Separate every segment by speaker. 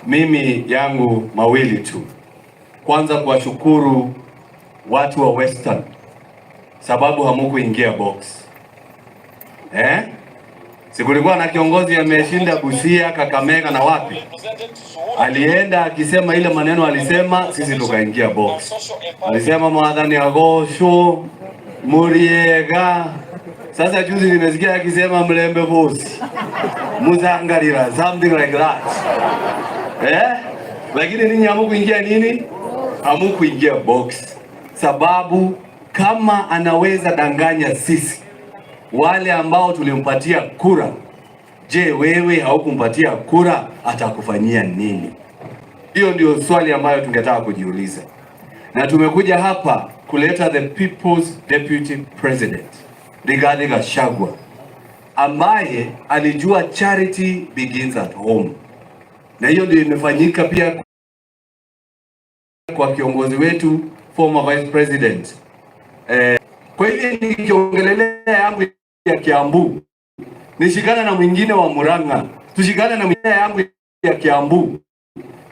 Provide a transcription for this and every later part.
Speaker 1: Mimi yangu mawili tu. Kwanza kuwashukuru watu wa Western sababu hamukuingia box. Sikulikuwa na kiongozi ameshinda Busia, Kakamega na wapi? Alienda akisema ile maneno alisema, sisi tukaingia box. Alisema mwadhani agosho Muriega. Sasa juzi nimesikia akisema mlembe bosi. Muzangarira, something like that. Lakini ninyi hamukuingia nini? Hamukuingia box. Sababu kama anaweza danganya sisi wale ambao tulimpatia kura, je, wewe haukumpatia kura, atakufanyia nini? Hiyo ndio swali ambayo tungetaka kujiuliza. Na tumekuja hapa kuleta the People's Deputy President Rigathi Gachagua, ambaye alijua charity begins at home. Na hiyo ndio imefanyika pia kwa kiongozi wetu former Vice President. Kwa hivyo nikiongelelea yangu ya Kiambu, nishikana na mwingine wa Murang'a, tushikana na mwingine yangu ya Kiambu,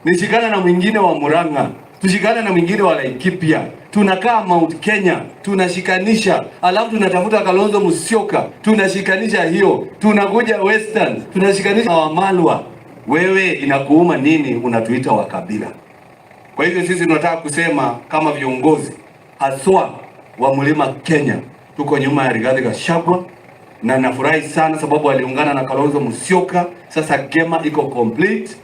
Speaker 1: nishikana na mwingine wa Murang'a, tushikana na mwingine wa Laikipia, tunakaa Mount Kenya, tunashikanisha, alafu tunatafuta Kalonzo Musyoka, tunashikanisha hiyo, tunakuja Western, tunashikanisha Wamalwa. Wewe inakuuma nini unatuita wakabila? Kwa hivyo sisi tunataka kusema kama viongozi haswa wa Mlima Kenya, tuko nyuma ya Rigathi Gachagua, na nafurahi sana sababu aliungana na Kalonzo Musyoka. Sasa gema iko complete.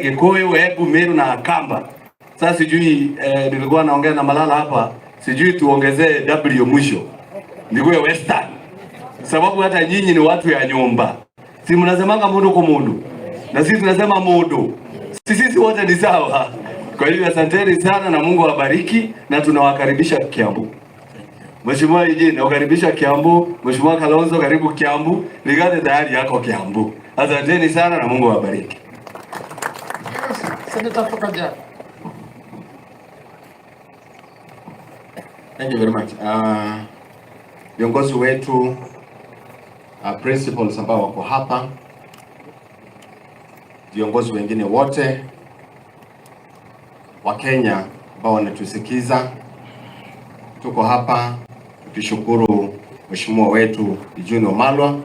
Speaker 1: Gikuyu, Embu, Meru na Akamba. Sasa sijui nilikuwa naongea na Malala hapa, sijui tuongezee W mwisho. Nikuwe Western. Sababu hata nyinyi ni watu ya nyumba. Si mnasemanga mundu kwa mundu. Na sisi tunasema mundu. Sisi wote ni sawa. Kwa hivyo asanteni sana na Mungu awabariki, na tunawakaribisha Kiambu. Mheshimiwa Eugene, nawakaribisha Kiambu. Mheshimiwa Kalonzo, karibu Kiambu. Rigathi tayari yako Kiambu. Asanteni sana na Mungu awabariki.
Speaker 2: Thank you very much. Viongozi wetu, principals ambao wako hapa, viongozi wengine wote wa Kenya ambao wanatusikiza, tuko hapa tukishukuru Mheshimiwa wetu Eugene Wamalwa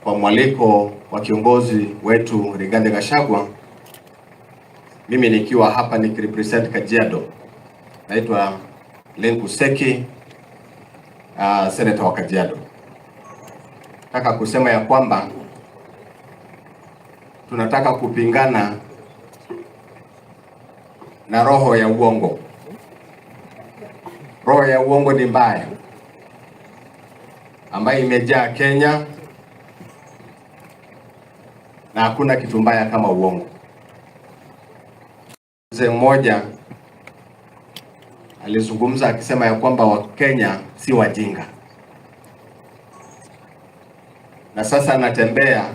Speaker 2: kwa mwaliko wa kiongozi wetu Rigathi Gachagua. Mimi nikiwa hapa nikirepresent Kajiado, naitwa Lenku Seki, senator wa Kajiado. Nataka kusema ya kwamba tunataka kupingana na roho ya uongo. Roho ya uongo ni mbaya ambayo imejaa Kenya, na hakuna kitu mbaya kama uongo. Mzee mmoja alizungumza akisema ya kwamba Wakenya si wajinga, na sasa anatembea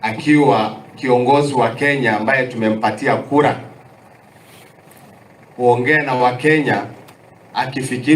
Speaker 2: akiwa kiongozi wa Kenya ambaye tumempatia kura kuongea na Wakenya akifikiri